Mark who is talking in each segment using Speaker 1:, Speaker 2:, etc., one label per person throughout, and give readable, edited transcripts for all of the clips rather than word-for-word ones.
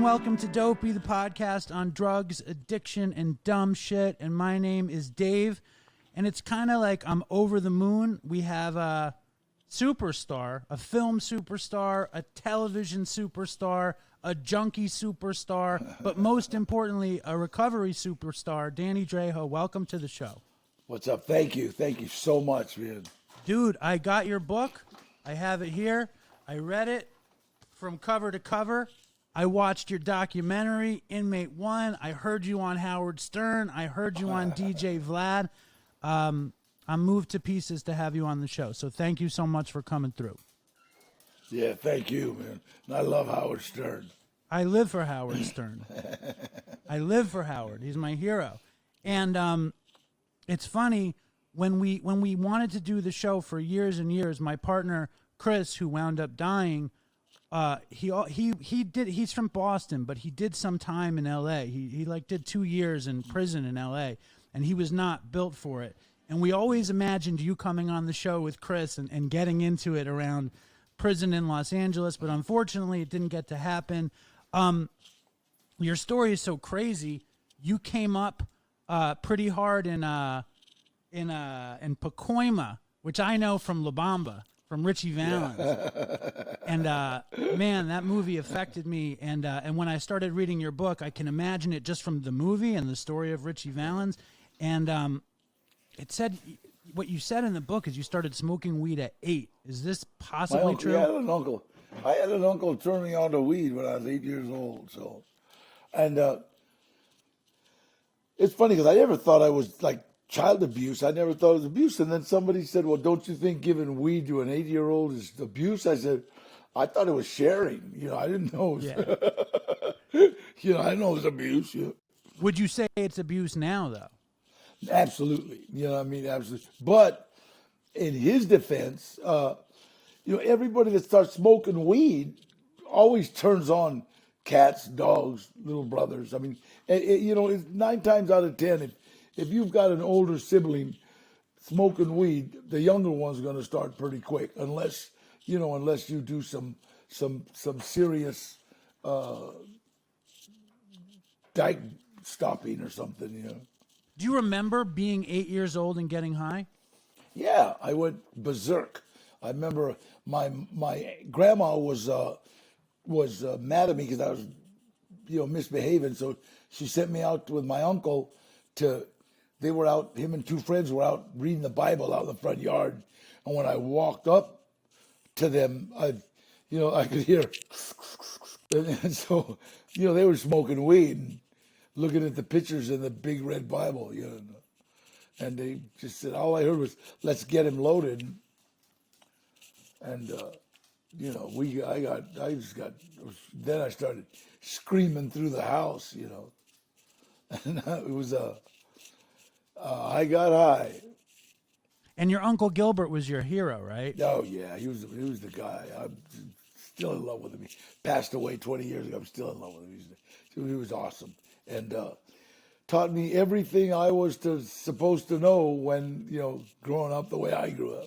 Speaker 1: welcome to Dopey, the podcast on drugs, addiction, and dumb shit. And my name is Dave, and it's kind of like I'm over the moon. We have a superstar, a film superstar, a television superstar, a junkie superstar, but most importantly, a recovery superstar, Danny Trejo. Welcome to the show.
Speaker 2: What's up? Thank you. Thank you so much, man.
Speaker 1: Dude, I got your book. I have it here. I read it from cover to cover. I watched your documentary, Inmate One. I heard you on Howard Stern. I heard you on DJ Vlad. I'm moved to pieces to have you on the show. So thank you so much for coming through.
Speaker 2: Yeah, thank you, man. I love Howard Stern.
Speaker 1: I live for Howard Stern. I live for Howard. He's my hero. And it's funny, when we wanted to do the show for years and years, my partner Chris, who wound up dying, he's from Boston, but he did some time in LA. He like did 2 years in prison in LA, and he was not built for it. And we always imagined you coming on the show with Chris and getting into it around prison in Los Angeles, but unfortunately it didn't get to happen. Your story is so crazy. You came up pretty hard in Pacoima, which I know from La Bamba, from Richie Valens. Yeah. And man, that movie affected me. And when I started reading your book, I can imagine it just from the movie and the story of Richie Valens. And it said, what you said in the book is you started smoking weed at 8. Is this possibly true?
Speaker 2: I had an uncle. I had an uncle turn me on to weed when I was 8 years old. So, and it's funny because I never thought I was like child abuse. I never thought it was abuse. And then somebody said, well, don't you think giving weed to an 8-year-old is abuse? I said, I thought it was sharing. You know, I didn't know. It was, I didn't know it was abuse. Yeah.
Speaker 1: Would you say it's abuse now, though?
Speaker 2: Absolutely. You know what I mean? Absolutely. But in his defense, everybody that starts smoking weed always turns on cats, dogs, little brothers. I mean, it's 9 times out of 10, if you've got an older sibling smoking weed, the younger one's going to start pretty quick, unless you do some serious dike stopping or something,
Speaker 1: Do you remember being 8 years old and getting high?
Speaker 2: Yeah, I went berserk. I remember my grandma was mad at me because I was, misbehaving. So she sent me out with my uncle they were out, him and 2 friends were out reading the Bible out in the front yard. And when I walked up to them, I could hear, and so, they were smoking weed and looking at the pictures in the big red Bible, and they just said, all I heard was, let's get him loaded. And, then I started screaming through the house, and it was, I got high.
Speaker 1: And your Uncle Gilbert was your hero, right?
Speaker 2: Oh yeah, he was the guy. I'm still in love with him. He passed away 20 years ago. I'm still in love with him. He was awesome. And taught me everything I was supposed to know when, growing up the way I grew up.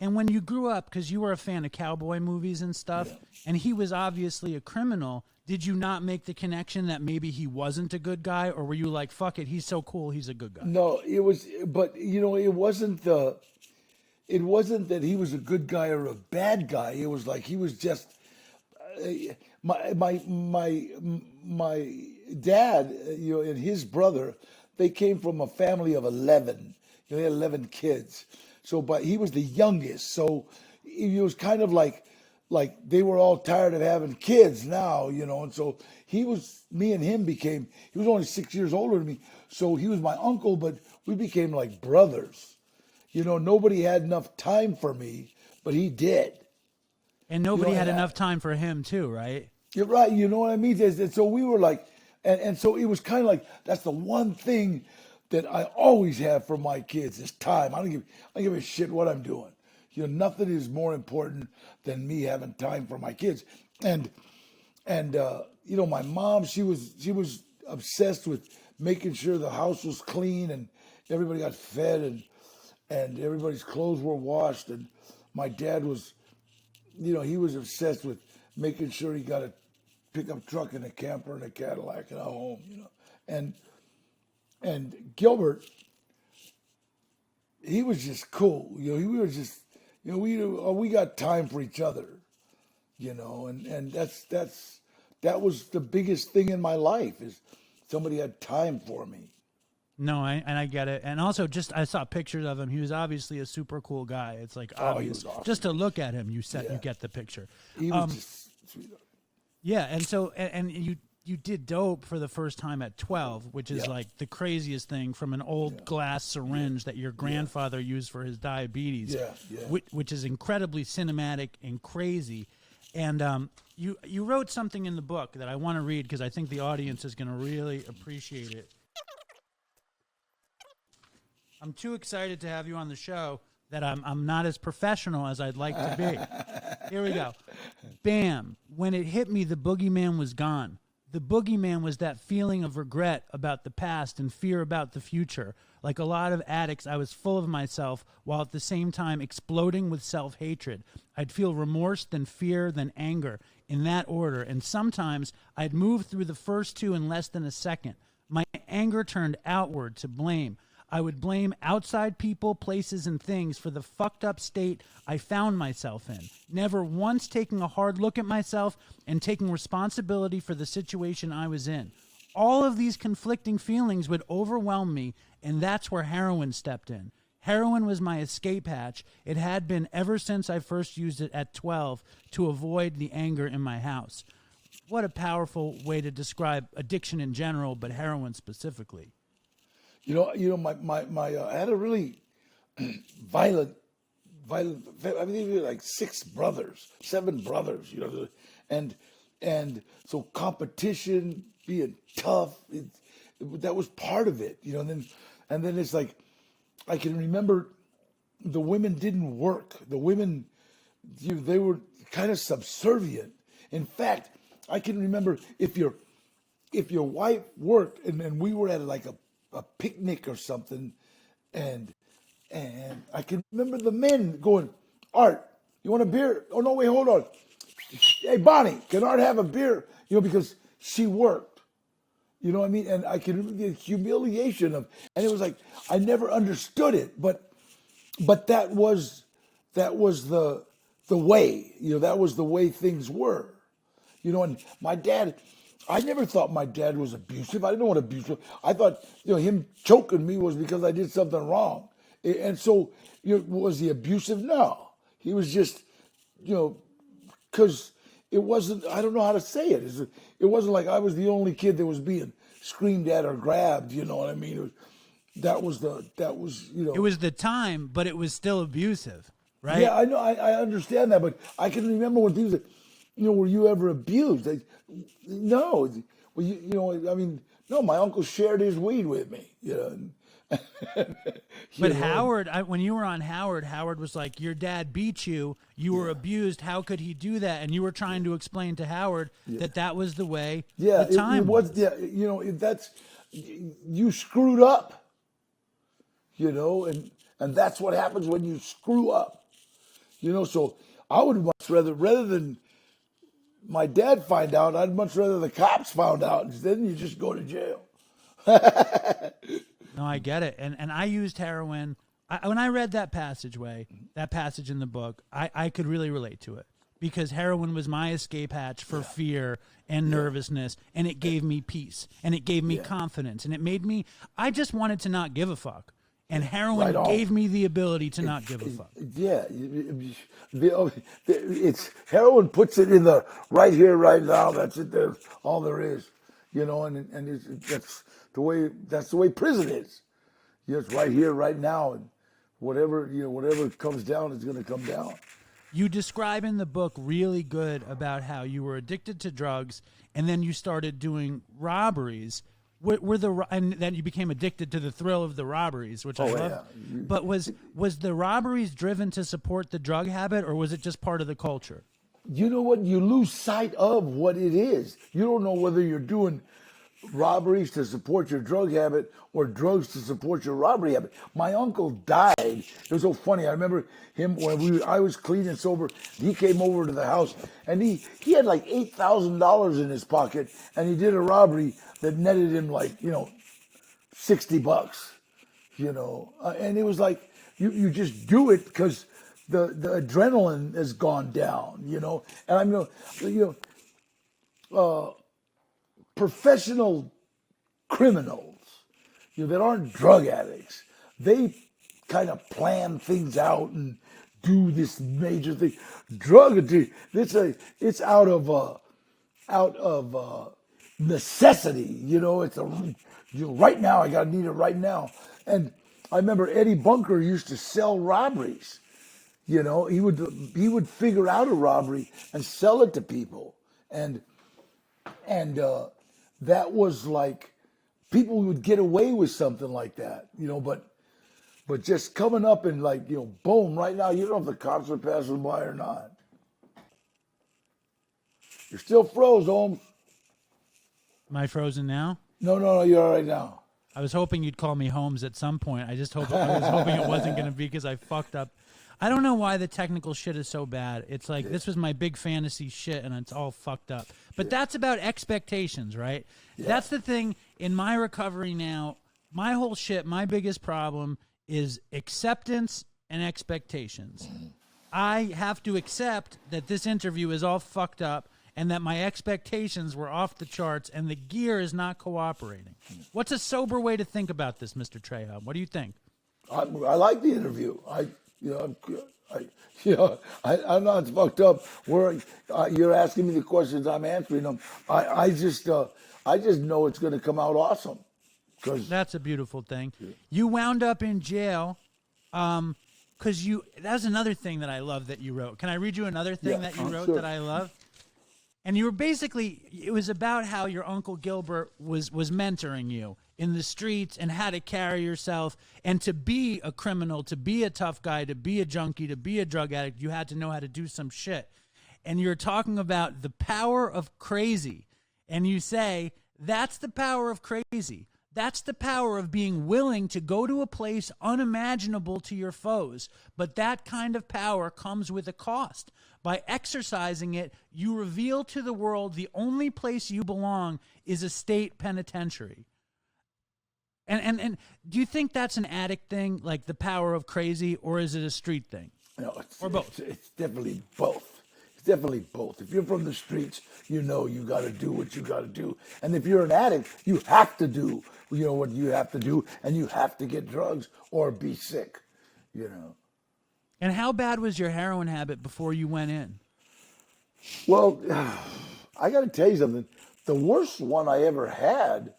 Speaker 1: And when you grew up, because you were a fan of cowboy movies and stuff, and he was obviously a criminal, did you not make the connection that maybe he wasn't a good guy, or were you like, fuck it, he's so cool, he's a good guy?
Speaker 2: No, it wasn't that he was a good guy or a bad guy. It was like he was just my dad, and his brother, they came from a family of 11. They had 11 kids. So, but he was the youngest. So it was kind of like they were all tired of having kids now, and so me and him he was only 6 years older than me. So he was my uncle, but we became like brothers. Nobody had enough time for me, but he did.
Speaker 1: And nobody had enough time for him too, right?
Speaker 2: You're right. You know what I mean? And so we were like, and so it was kind of like, that's the one thing that I always have for my kids is time. I don't give a shit what I'm doing. Nothing is more important than me having time for my kids. And my mom, she was obsessed with making sure the house was clean and everybody got fed and everybody's clothes were washed. And my dad was, he was obsessed with making sure he got a pickup truck and a camper and a Cadillac and a home, and Gilbert, he was just cool, we were just, we got time for each other, and that was the biggest thing in my life, is somebody had time for me.
Speaker 1: No, I get it. And also, I saw pictures of him. He was obviously a super cool guy. It's like obvious.
Speaker 2: He was awesome.
Speaker 1: Just to look at him, you get the picture.
Speaker 2: He was just sweet.
Speaker 1: Yeah, and so and you did dope for the first time at 12, which is like the craziest thing, from an old glass syringe that your grandfather used for his diabetes. Which is incredibly cinematic and crazy. And you wrote something in the book that I want to read because I think the audience is going to really appreciate it. I'm too excited to have you on the show that I'm not as professional as I'd like to be. Here we go. Bam. When it hit me, the boogeyman was gone. The boogeyman was that feeling of regret about the past and fear about the future. Like a lot of addicts, I was full of myself while at the same time exploding with self-hatred. I'd feel remorse, then fear, then anger, in that order. And sometimes I'd move through the first two in less than a second. My anger turned outward to blame. I would blame outside people, places, and things for the fucked up state I found myself in, never once taking a hard look at myself and taking responsibility for the situation I was in. All of these conflicting feelings would overwhelm me, and that's where heroin stepped in. Heroin was my escape hatch. It had been ever since I first used it at 12 to avoid the anger in my house. What a powerful way to describe addiction in general, but heroin specifically.
Speaker 2: My I had a really violent. I mean, we were like 7 brothers, and so competition, being tough, that was part of it, and then it's like, I can remember the women didn't work. The women, they were kind of subservient. In fact, I can remember if your wife worked and we were at like a picnic or something, and I can remember the men going, Art, you want a beer? Oh no, wait, hold on. Hey Bonnie, can Art have a beer? Because she worked. You know what I mean? And I can remember the humiliation of, and it was like, I never understood it, but that was the way, that was the way things were. And my dad, I never thought my dad was abusive. I didn't know what abusive. I thought, him choking me was because I did something wrong. And so, was he abusive? No. He was just, because it wasn't, I don't know how to say it. It wasn't like I was the only kid that was being screamed at or grabbed, you know what I mean? That was. It was the time, but it was still abusive, right? Yeah, I know. I understand that, but I can remember when people said, were you ever abused? No. Well, no, my uncle shared his weed with me,
Speaker 1: But Howard, when you were on Howard was like, your dad beat you, you were abused, how could he do that? And you were trying to explain to Howard that was the way the time was.
Speaker 2: Yeah, that's, you screwed up, and that's what happens when you screw up, so I would much rather than my dad find out, I'd much rather the cops found out, and then you just go to jail.
Speaker 1: No, I get it. And I used heroin. When I read that passage in the book, I could really relate to it, because heroin was my escape hatch for fear and nervousness, and it gave me peace, and it gave me confidence, and it made me, I just wanted to not give a fuck. And heroin gave me the ability to not give a fuck.
Speaker 2: Yeah, it's heroin puts it in the right here, right now. That's it. That's all there is, and that's the way prison is. It's right here, right now, and whatever comes down is going to come down.
Speaker 1: You describe in the book really good about how you were addicted to drugs, and then you started doing robberies. And then you became addicted to the thrill of the robberies, which I love. Yeah. But was the robberies driven to support the drug habit, or was it just part of the culture?
Speaker 2: You know what? You lose sight of what it is. You don't know whether you're doing robberies to support your drug habit or drugs to support your robbery habit. My uncle died. It was so funny. I remember him when I was clean and sober. He came over to the house and he had like $8,000 in his pocket, and he did a robbery that netted him like $60. And it was like you just do it because the adrenaline has gone down. And professional criminals, that aren't drug addicts, they kind of plan things out and do this major thing. Drug addiction, it's out of necessity. It's right now. I need it right now. And I remember Eddie Bunker used to sell robberies. He would figure out a robbery and sell it to people, and that was like, people would get away with something like that, but just coming up and like, boom, right now, you don't know if the cops are passing by or not. You're still froze, Holmes.
Speaker 1: Am I frozen now?
Speaker 2: No, you're all right now.
Speaker 1: I was hoping you'd call me Holmes at some point. I was hoping it wasn't going to be, because I fucked up. I don't know why the technical shit is so bad. It's like, this was my big fantasy shit, and it's all fucked up. But that's about expectations, right? Yeah. That's the thing in my recovery now. My whole shit, my biggest problem is acceptance and expectations. I have to accept that this interview is all fucked up and that my expectations were off the charts and the gear is not cooperating. What's a sober way to think about this, Mr. Trejo? What do you think?
Speaker 2: I like the interview. I'm not fucked up. You're asking me the questions, I'm answering them. I just know it's going to come out awesome.
Speaker 1: That's a beautiful thing. Yeah. You wound up in jail, because that was another thing that I love that you wrote. Can I read you another thing that you wrote that I love? And you were basically, it was about how your Uncle Gilbert was mentoring you in the streets and how to carry yourself, and to be a criminal, to be a tough guy, to be a junkie, to be a drug addict, you had to know how to do some shit. And you're talking about the power of crazy. And you say, that's the power of crazy. That's the power of being willing to go to a place unimaginable to your foes. But that kind of power comes with a cost. By exercising it, you reveal to the world the only place you belong is a state penitentiary. And do you think that's an addict thing, like the power of crazy, or is it a street thing?
Speaker 2: No,
Speaker 1: or both?
Speaker 2: It's definitely both. It's definitely both. If you're from the streets, you got to do what you got to do. And if you're an addict, you have to do what you have to do, and you have to get drugs or be sick.
Speaker 1: And how bad was your heroin habit before you went in?
Speaker 2: Well, I got to tell you something. The worst one I ever had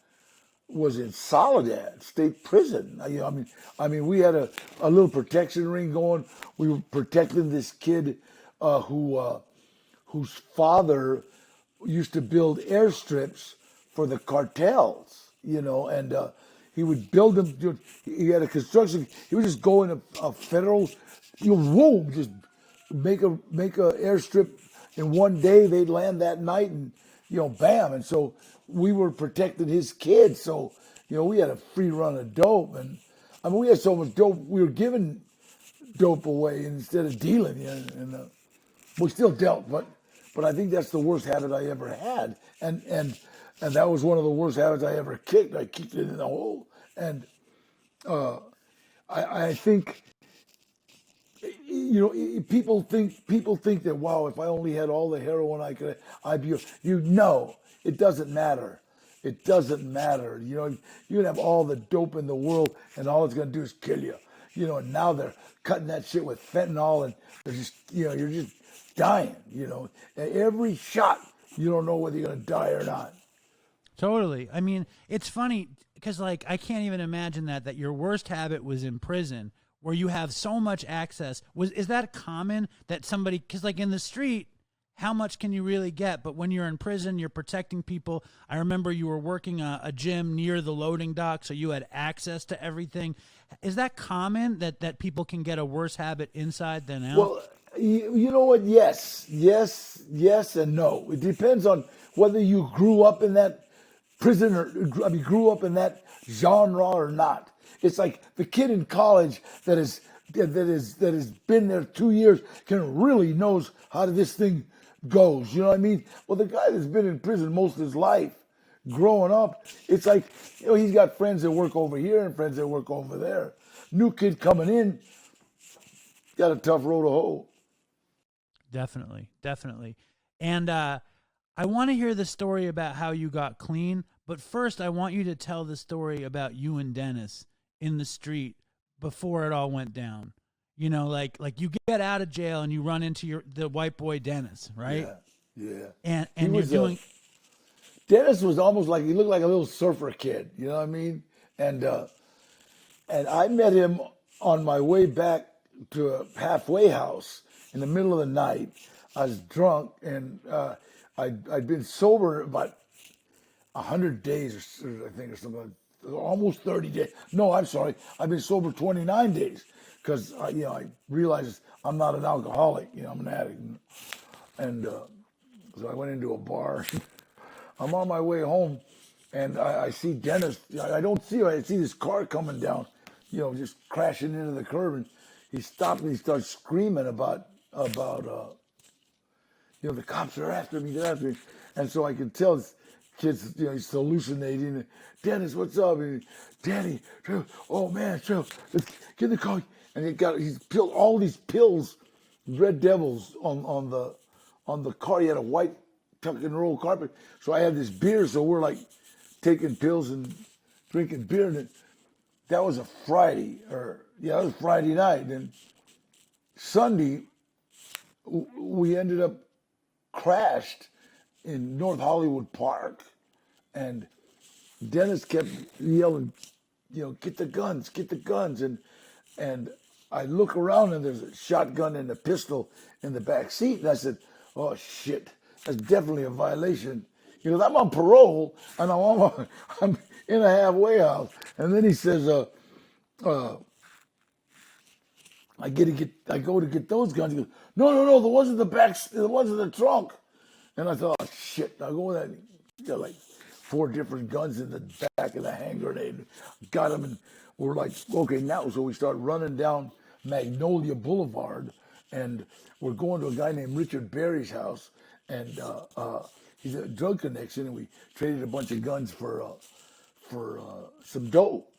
Speaker 2: was in Soledad State Prison. I mean, we had a little protection ring going. We were protecting this kid whose father used to build airstrips for the cartels, and he would build them. He had a construction. He would just go in a federal, just make a airstrip in one day. They'd land that night, and bam. And so we were protecting his kids. So we had a free run of dope, and we had so much dope. We were giving dope away instead of dealing, and we still dealt, but I think that's the worst habit I ever had, and that was one of the worst habits I ever kicked. I kicked it in the hole, and I think people think that, wow, if I only had all the heroin I'd be. It doesn't matter. It doesn't matter. You can have all the dope in the world, and all it's gonna do is kill you. And now they're cutting that shit with fentanyl, and they're just, you're just dying. And every shot, you don't know whether you're gonna die or not.
Speaker 1: Totally. I mean, it's funny because, like, I can't even imagine that your worst habit was in prison, where you have so much access. Is that common that somebody? Because, like, in the street, how much can you really get? But when you're in prison, you're protecting people. I remember you were working a gym near the loading dock, so you had access to everything. Is that common that people can get a worse habit inside than out?
Speaker 2: Well, you know what? Yes, and no. It depends on whether you grew up in that prisoner, I mean, grew up in that genre or not. It's like the kid in college that has been there 2 years can really knows how this thing goes. You know what I mean? Well, the guy that's been in prison most of his life, growing up, it's like, he's got friends that work over here and friends that work over there. New kid coming in, got a tough road to hoe.
Speaker 1: Definitely. And I want to hear the story about how you got clean, but first I want you to tell the story about you and Dennis in the street before it all went down. You know, like you get out of jail and you run into the white boy Dennis, right?
Speaker 2: Yeah.
Speaker 1: And you're doing.
Speaker 2: Dennis was almost like, he looked like a little surfer kid. You know what I mean? And I met him on my way back to a halfway house in the middle of the night. I was drunk, and I'd been sober about 100 days, I think, or something, almost 30 days. No, I'm sorry. I've been sober 29 days because I realized I'm not an alcoholic. I'm an addict, and so I went into a bar. I'm on my way home, and I see Dennis. I don't see him. I see this car coming down, just crashing into the curb, and he stopped and he starts screaming about the cops are after me, they're after me. And so I could tell this kid's, he's hallucinating. Dennis, what's up? And Danny, Trejo, oh man, Trejo, let's get in the car. And he's peeled all these pills, Red Devils on the car. He had a white tuck and roll carpet. So I had this beer, so we're like taking pills and drinking beer. And that was a Friday, that was Friday night. And Sunday, we ended up crashed in North Hollywood Park, and Dennis kept yelling, get the guns, and I look around and there's a shotgun and a pistol in the back seat, and I said, oh shit, that's definitely a violation. I'm on parole and I'm in a halfway house, and then he says, I go to get those guns. He goes, no, the ones in the back, the ones in the trunk. And I thought, oh, shit, I'll go with that. He got like 4 different guns in the back of the hand grenade. Got them, and we're like, okay, now. So we start running down Magnolia Boulevard, and we're going to a guy named Richard Berry's house, and he's a drug connection, and we traded a bunch of guns for some dope,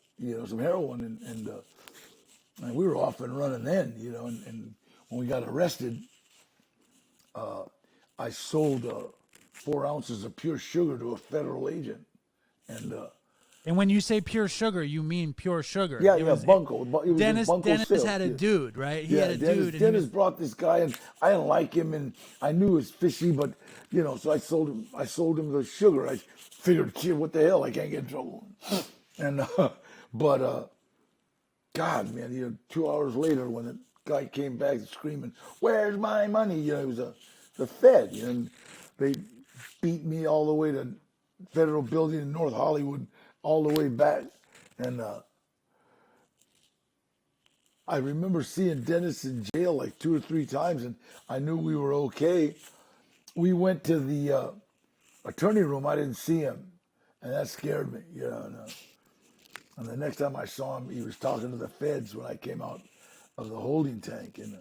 Speaker 2: some heroin, and we were off and running then, and when we got arrested, I sold 4 ounces of pure sugar to a federal agent.
Speaker 1: And when you say pure sugar, you mean pure sugar.
Speaker 2: Yeah, Bunko. It was
Speaker 1: Dennis
Speaker 2: Sales.
Speaker 1: had a dude, right? He
Speaker 2: Yeah,
Speaker 1: had a dude.
Speaker 2: Dennis brought this guy, and I didn't like him, and I knew it was fishy, but, so I sold him the sugar. I figured, kid, what the hell, I can't get in trouble. And, but, God, man, 2 hours later, when the guy came back screaming, "Where's my money?" It was the Fed, and they beat me all the way to Federal Building in North Hollywood, all the way back. And I remember seeing Dennis in jail like 2 or 3 times, and I knew we were okay. We went to the attorney room. I didn't see him, and that scared me, And the next time I saw him, he was talking to the feds when I came out of the holding tank. And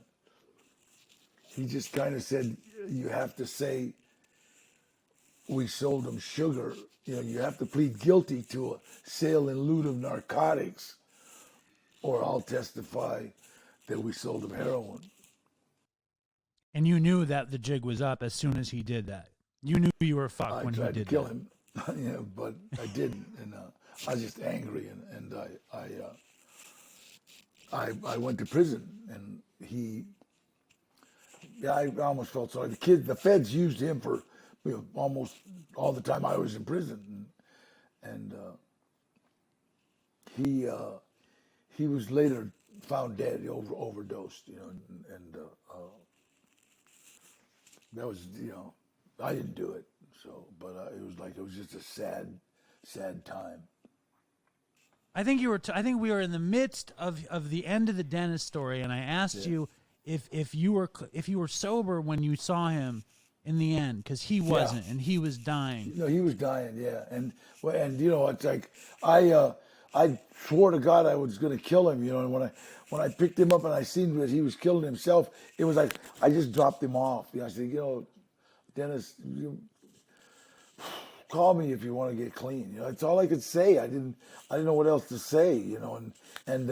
Speaker 2: he just kind of said, you have to say we sold him sugar. You have to plead guilty to a sale and loot of narcotics, or I'll testify that we sold him heroin.
Speaker 1: And you knew that the jig was up as soon as he did that. You knew you were fucked when he did that.
Speaker 2: I tried to kill him, but I didn't. And I was just angry, and I went to prison, and I almost felt sorry. The feds used him for almost all the time I was in prison, and he was later found dead, overdosed, and that was, I didn't do it, so, but it was just a sad time.
Speaker 1: I think we were in the midst of the end of the Dennis story, and I asked you if you were sober when you saw him in the end because he wasn't, and he was dying.
Speaker 2: No, he was dying, yeah. And you know, it's like I swore to God I was going to kill him, you know. And when I picked him up and I seen that he was killing himself, it was like I just dropped him off. You know, I said, you know, Dennis, call me if you want to get clean. You know, that's all I could say. I didn't know what else to say. You know, and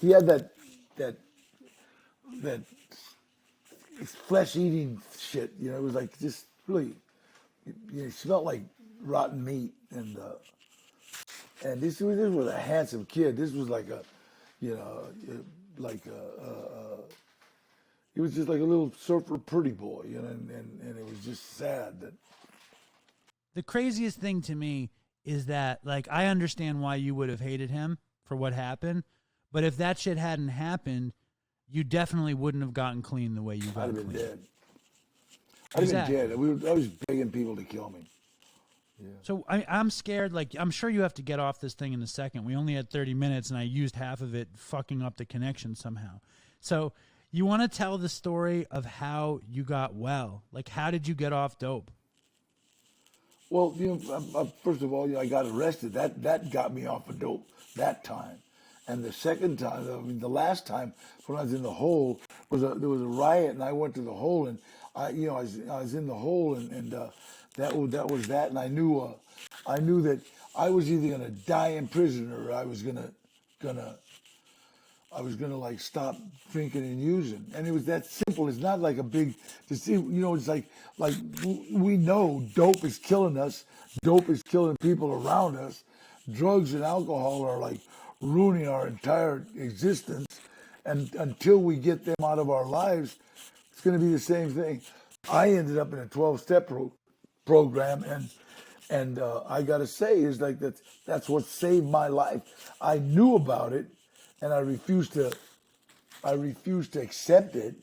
Speaker 2: he had that flesh eating shit. You know, it was like just really, you know, it smelled like rotten meat. And this was a handsome kid. This was like a, you know, like he was just like a little surfer pretty boy. You know, and it was just sad that.
Speaker 1: The craziest thing to me is that, like, I understand why you would have hated him for what happened, but if that shit hadn't happened, you definitely wouldn't have gotten clean the way you got
Speaker 2: I'd have been
Speaker 1: clean.
Speaker 2: dead. I'd have been dead. I was begging people to kill me. Yeah.
Speaker 1: So I'm scared. Like, I'm sure you have to get off this thing in a second. We only had 30 minutes, and I used half of it fucking up the connection somehow. So you want to tell the story of how you got well? Like, how did you get off dope?
Speaker 2: Well, you know, first of all, you know, I got arrested. That got me off of dope that time. And the second time, I mean, the last time when I was in the hole, there was a riot, and I went to the hole, and I was in the hole, and that was that, and I knew that I was either gonna die in prison or I was gonna like stop drinking and using, and it was that simple. It's not like a big, you know. It's like we know dope is killing us. Dope is killing people around us. Drugs and alcohol are like ruining our entire existence, and until we get them out of our lives, it's going to be the same thing. I ended up in a 12-step program, and I got to say, is like that's what saved my life. I knew about it, and I refused to accept it.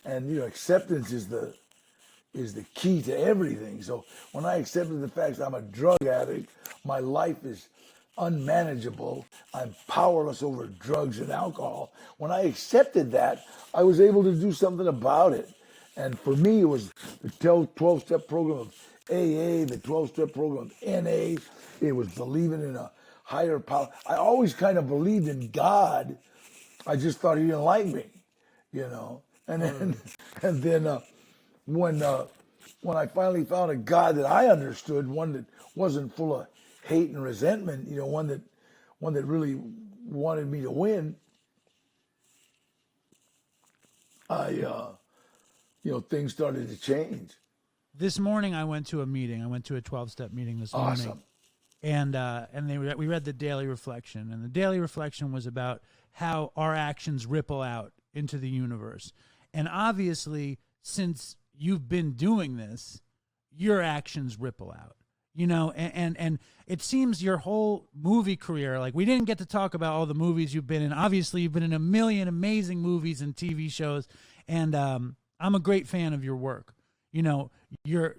Speaker 2: And you know, acceptance is the key to everything. So when I accepted the fact that I'm a drug addict, my life is unmanageable, I'm powerless over drugs and alcohol. When I accepted that, I was able to do something about it. And for me, it was the 12-step program of AA, the 12-step program of NA. It was believing in a higher power. I always kind of believed in God. I just thought he didn't like me, you know. And then when I finally found a God that I understood, one that wasn't full of hate and resentment, you know, one that really wanted me to win, you know, things started to change.
Speaker 1: This morning I went to a meeting. I went to a 12-step meeting this morning.
Speaker 2: Awesome.
Speaker 1: And we read the Daily Reflection, and the Daily Reflection was about how our actions ripple out into the universe. And obviously, since you've been doing this, your actions ripple out. You know, and it seems your whole movie career, like, we didn't get to talk about all the movies you've been in. Obviously, you've been in a million amazing movies and TV shows, and I'm a great fan of your work. You know, your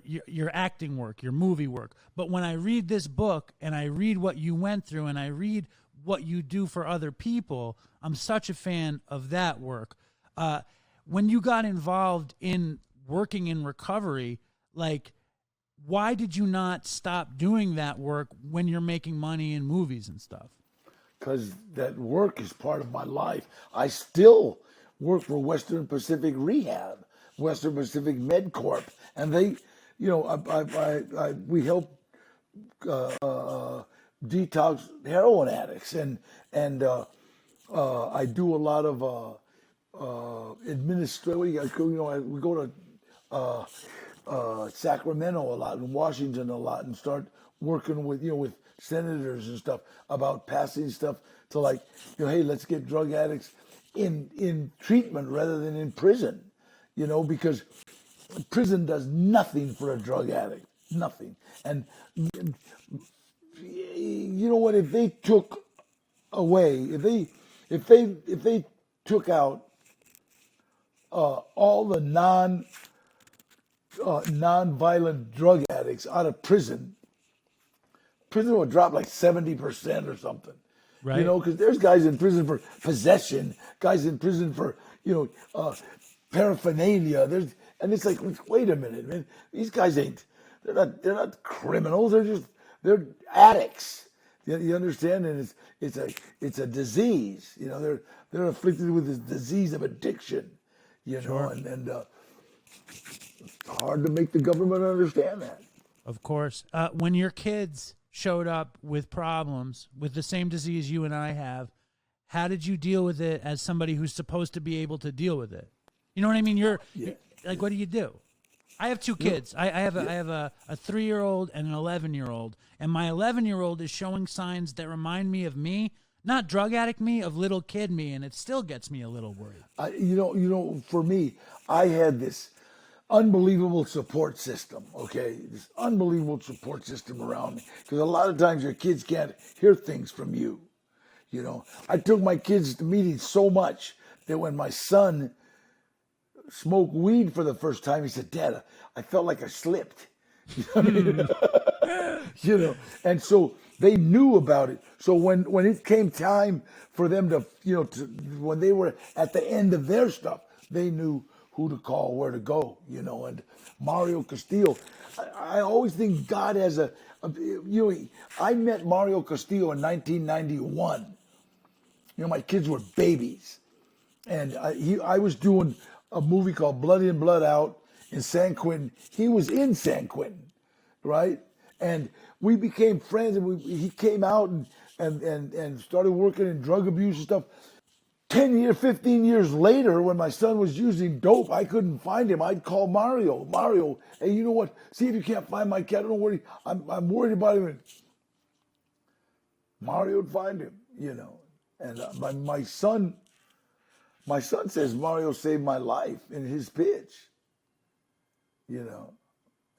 Speaker 1: acting work, your movie work. But when I read this book and I read what you went through and I read what you do for other people, I'm such a fan of that work. When you got involved in working in recovery, like, why did you not stop doing that work when you're making money in movies and stuff?
Speaker 2: Because that work is part of my life. I still work for Western Pacific Rehab, Western Pacific MedCorp, and they, you know, we help detox heroin addicts, and I do a lot of administrative. We go to Sacramento a lot and Washington a lot, and start working with senators and stuff about passing stuff to, like, you know, hey, let's get drug addicts in treatment rather than in prison, you know, because prison does nothing for a drug addict, nothing. And you know what? If they took away, if they took out all the non-violent drug addicts out of prison would drop like 70% or something.
Speaker 1: Right.
Speaker 2: You know, because there's guys in prison for possession, guys in prison for, you know, paraphernalia. And it's like, wait a minute, man. These guys they're not criminals. They're addicts. You understand? And it's a disease. You know, they're afflicted with this disease of addiction. You know, and it's hard to make the government understand that.
Speaker 1: Of course. When your kids showed up with problems, with the same disease you and I have, how did you deal with it as somebody who's supposed to be able to deal with it? You know what I mean? You're like, what do you do? I have two kids. I have a 3-year-old and an 11-year-old, and my 11-year-old is showing signs that remind me of me, not drug addict me, of little kid me, and it still gets me a little worried.
Speaker 2: For me, I had this unbelievable support system, okay? This unbelievable support system around me. Because a lot of times your kids can't hear things from you. You know, I took my kids to meetings so much that when my son smoked weed for the first time, he said, "Dad, I felt like I slipped." You know what I mean? You know, and so they knew about it. So when it came time for them to, when they were at the end of their stuff, they knew who to call, where to go, you know. And Mario Castillo, I always think God has I met Mario Castillo in 1991. You know, my kids were babies. And I was doing a movie called Blood In, Blood Out in San Quentin. He was in San Quentin, right? And we became friends, and he came out and started working in drug abuse and stuff. 10 years, 15 years later, when my son was using dope, I couldn't find him. I'd call Mario, hey, you know what? See if you can't find my cat. Don't worry. I'm worried about him. And Mario would find him, you know. And my son says Mario saved my life in his pitch, you know.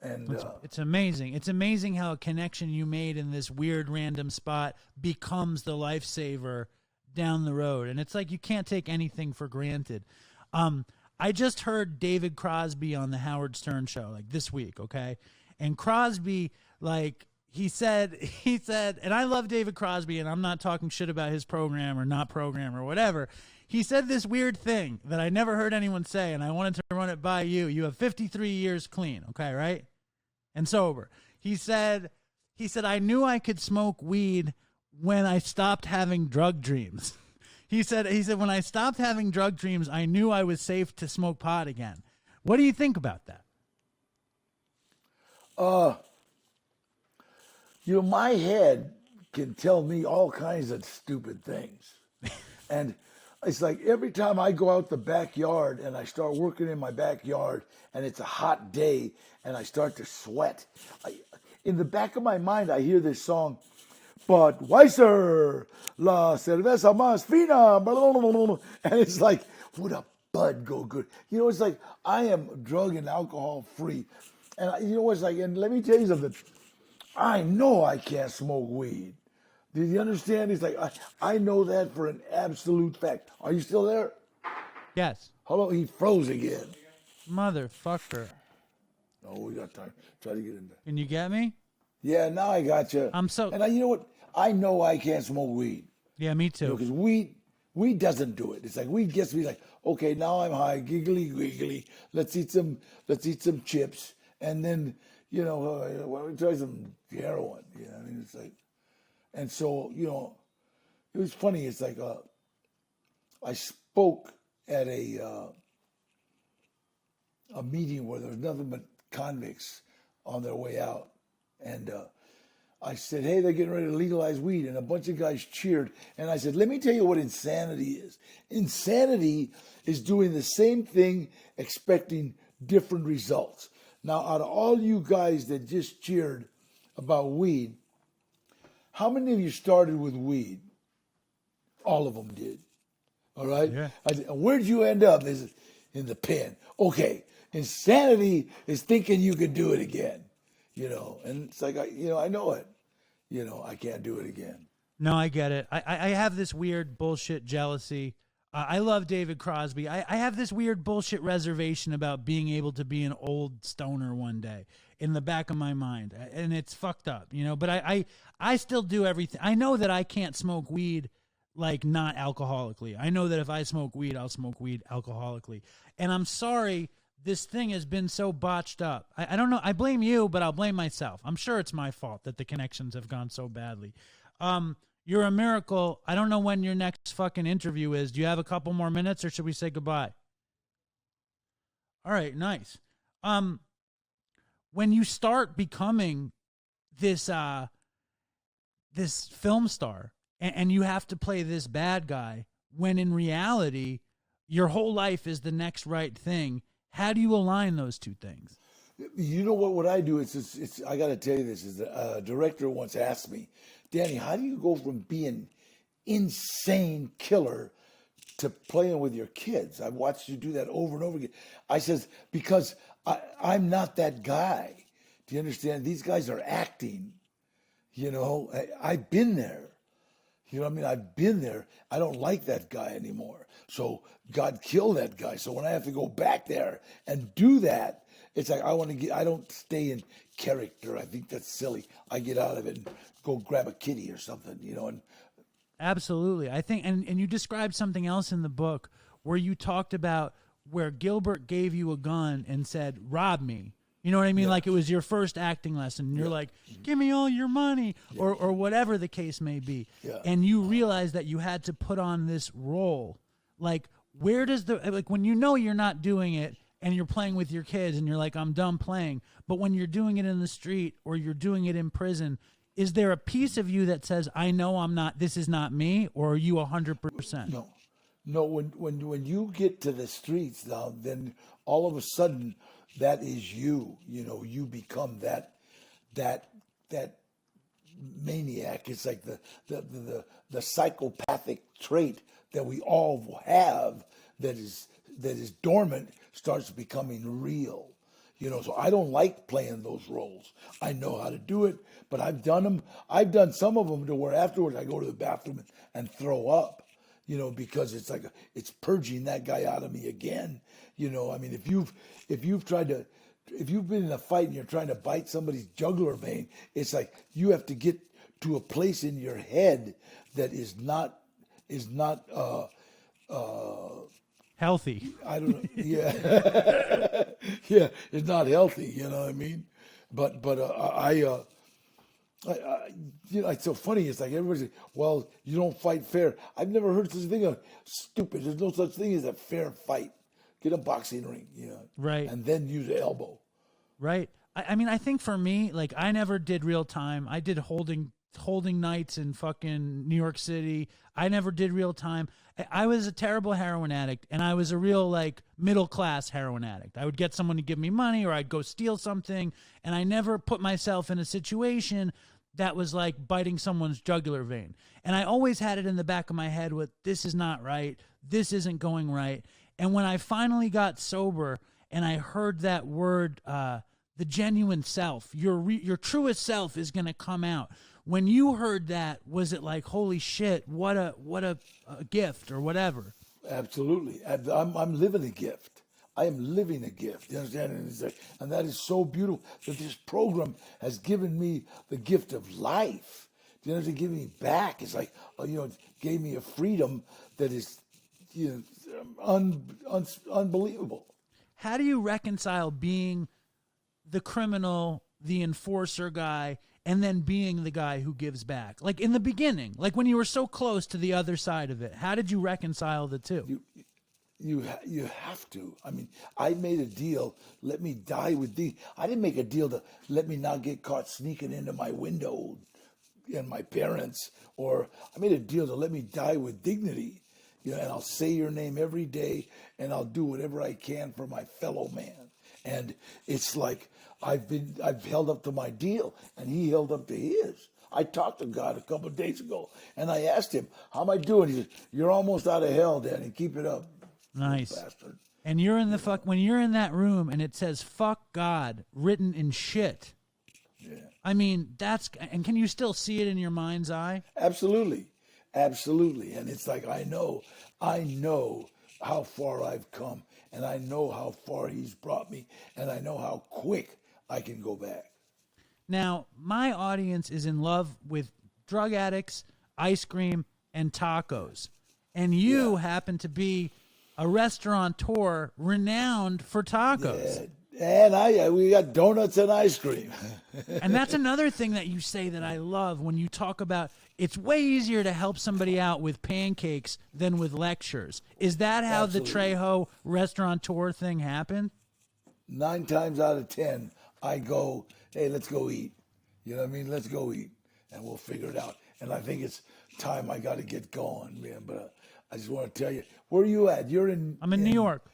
Speaker 2: And
Speaker 1: it's amazing. It's amazing how a connection you made in this weird random spot becomes the lifesaver down the road. And it's like you can't take anything for granted. I just heard David Crosby on the Howard Stern show like this week, okay? And Crosby, like, he said, and I love David Crosby, and I'm not talking shit about his program or not program or whatever. He said this weird thing that I never heard anyone say, and I wanted to run it by you. You have 53 years clean, okay, right? And sober. He said, I knew I could smoke weed when I stopped having drug dreams. He said, when I stopped having drug dreams, I knew I was safe to smoke pot again. What do you think about that?
Speaker 2: You know, my head can tell me all kinds of stupid things. And it's like every time I go out the backyard and I start working in my backyard and it's a hot day and I start to sweat, in the back of my mind, I hear this song, Budweiser, la cerveza más fina, blah, blah, blah, blah. And it's like, would a bud go good? You know, it's like, I am drug and alcohol free. And you know what's like, and let me tell you something, I know I can't smoke weed. Do you understand? It's like, I know that for an absolute fact. Are you still there?
Speaker 1: Yes.
Speaker 2: Hello, he froze again.
Speaker 1: Motherfucker.
Speaker 2: Oh, we got time. Try to get in there.
Speaker 1: Can you get me?
Speaker 2: Yeah, now I got you.
Speaker 1: I'm so...
Speaker 2: And you know what? I know I can't smoke weed.
Speaker 1: Yeah, me too.
Speaker 2: Because weed doesn't do it. It's like weed gets me like, okay, now I'm high, giggly, wiggly. Let's eat some chips. And then, you know, why don't we try some heroin? You know, I mean, it's like... And so, you know, it was funny. It's like I spoke at a meeting where there was nothing but convicts on their way out. And I said, hey, they're getting ready to legalize weed. And a bunch of guys cheered. And I said, let me tell you what insanity is. Insanity is doing the same thing, expecting different results. Now, out of all you guys that just cheered about weed, how many of you started with weed? All of them did. All right?
Speaker 1: Yeah.
Speaker 2: I said, where'd you end up? Is in the pen. Okay. Insanity is thinking you can do it again. You know, and it's like, I know it. You know, I can't do it again.
Speaker 1: No, I get it. I have this weird bullshit jealousy. I love David Crosby. I have this weird bullshit reservation about being able to be an old stoner one day in the back of my mind. And it's fucked up, you know, but I still do everything. I know that I can't smoke weed like not alcoholically. I know that if I smoke weed, I'll smoke weed alcoholically. And I'm sorry this thing has been so botched up. I don't know. I blame you, but I'll blame myself. I'm sure it's my fault that the connections have gone so badly. You're a miracle. I don't know when your next fucking interview is. Do you have a couple more minutes, or should we say goodbye? All right, nice. When you start becoming this this film star, and you have to play this bad guy, when in reality your whole life is the next right thing, how do you align those two things?
Speaker 2: You know what I do? It's I got to tell you this. Is a director once asked me, Danny, how do you go from being insane killer to playing with your kids? I've watched you do that over and over again. I says, because I'm not that guy. Do you understand? These guys are acting. You know, I've been there. You know what I mean? I've been there. I don't like that guy anymore. So God killed that guy. So when I have to go back there and do that, it's like I don't stay in character. I think that's silly. I get out of it and go grab a kitty or something, you know. And
Speaker 1: absolutely. I think, and you described something else in the book where you talked about where Gilbert gave you a gun and said, rob me. You know what I mean? Yeah. Like it was your first acting lesson. And you're like, give me all your money, or whatever the case may be. Yeah. And you realize that you had to put on this role. Like, where does like when you know you're not doing it and you're playing with your kids and you're like, I'm done playing. But when you're doing it in the street or you're doing it in prison, is there a piece of you that says, I know I'm not, this is not me, or are you 100%?
Speaker 2: No. When you get to the streets now, then all of a sudden that is you. You know, you become that maniac. It's like the psychopathic trait that we all have that is dormant starts becoming real. You know, so I don't like playing those roles. I know how to do it, but I've done them. I've done some of them to where afterwards I go to the bathroom and throw up. You know, because it's like it's purging that guy out of me again. You know, I mean, if you've been in a fight and you're trying to bite somebody's jugular vein, it's like you have to get to a place in your head that is not
Speaker 1: healthy.
Speaker 2: I don't know. Yeah, yeah, it's not healthy. You know what I mean? But you know, it's so funny. It's like everybody's like, well, you don't fight fair. I've never heard such a thing. Stupid. There's no such thing as a fair fight. Get a boxing ring, you know,
Speaker 1: right,
Speaker 2: and then use the elbow.
Speaker 1: Right. I mean, I think for me, like, I never did real time. I did holding nights in fucking New York City. I never did real time. I was a terrible heroin addict, and I was a real, like, middle-class heroin addict. I would get someone to give me money, or I'd go steal something, and I never put myself in a situation that was like biting someone's jugular vein. And I always had it in the back of my head with, this is not right, this isn't going right. And when I finally got sober and I heard that word, the genuine self, your truest self is going to come out. When you heard that, was it like, holy shit, what a gift or whatever?
Speaker 2: Absolutely. I'm living a gift. I am living a gift. You understand? And that is so beautiful that this program has given me the gift of life. You know, to give me back. It's like, you know, it gave me a freedom that is, you know, unbelievable.
Speaker 1: How do you reconcile being the criminal, the enforcer guy, and then being the guy who gives back? Like in the beginning, like when you were so close to the other side of it, how did you reconcile the two?
Speaker 2: You have to. I mean, I made a deal, let me die with thee. I didn't make a deal to let me not get caught sneaking into my window and my parents, or I made a deal to let me die with dignity. You know, and I'll say your name every day, and I'll do whatever I can for my fellow man. And it's like I've held up to my deal, and he held up to his. I talked to God a couple of days ago, and I asked him, how am I doing? He said, you're almost out of hell, Danny. Keep it up.
Speaker 1: Nice.
Speaker 2: Bastard.
Speaker 1: And you're in when you're in that room and it says fuck God written in shit.
Speaker 2: Yeah.
Speaker 1: I mean, and can you still see it in your mind's eye?
Speaker 2: Absolutely. Absolutely. And it's like, I know how far I've come, and I know how far he's brought me, and I know how quick I can go back.
Speaker 1: Now, my audience is in love with drug addicts, ice cream, and tacos. And you happen to be a restaurateur renowned for tacos.
Speaker 2: And we got donuts and ice cream.
Speaker 1: And that's another thing that you say that I love when you talk about it's way easier to help somebody out with pancakes than with lectures. Is that how
Speaker 2: Absolutely.
Speaker 1: the Trejo restaurateur thing happened?
Speaker 2: 9 times out of 10, I go, hey, let's go eat. You know what I mean? Let's go eat, and we'll figure it out. And I think it's time I got to get going, man. But I just want to tell you, where are you at?
Speaker 1: I'm in New York.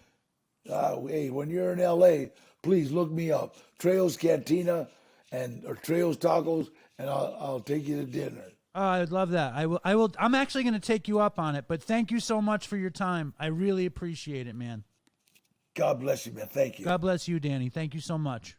Speaker 2: Hey, when you're in L.A., please look me up. Trejo's Cantina or Trejo's Tacos, and I'll take you to dinner.
Speaker 1: Oh, I'd love that. I will. I'm actually going to take you up on it, but thank you so much for your time. I really appreciate it, man.
Speaker 2: God bless you, man. Thank you.
Speaker 1: God bless you, Danny. Thank you so much.